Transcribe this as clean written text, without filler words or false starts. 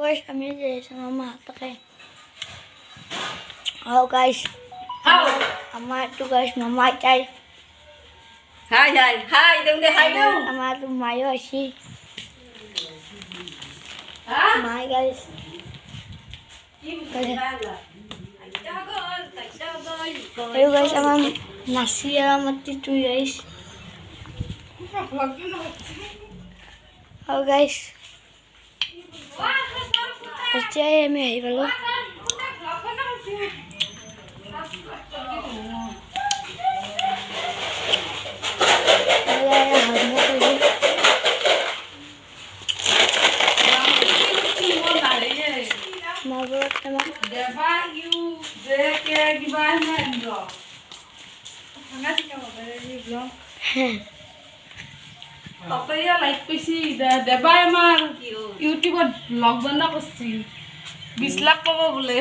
Guys, kami sama mama pakai. Oh guys. Ama tu guys, mama cai. Hai, đừng đi hai đừng. Ama tu mayo si. Hả? Mai guys. Ayo guys, ama nasi mati tu guys. Oh guys. Percaya me belum. Mabuk teman. দেবাই আমার ইউটিউবত blog বনা করছি 20 লাখ পাবো বলে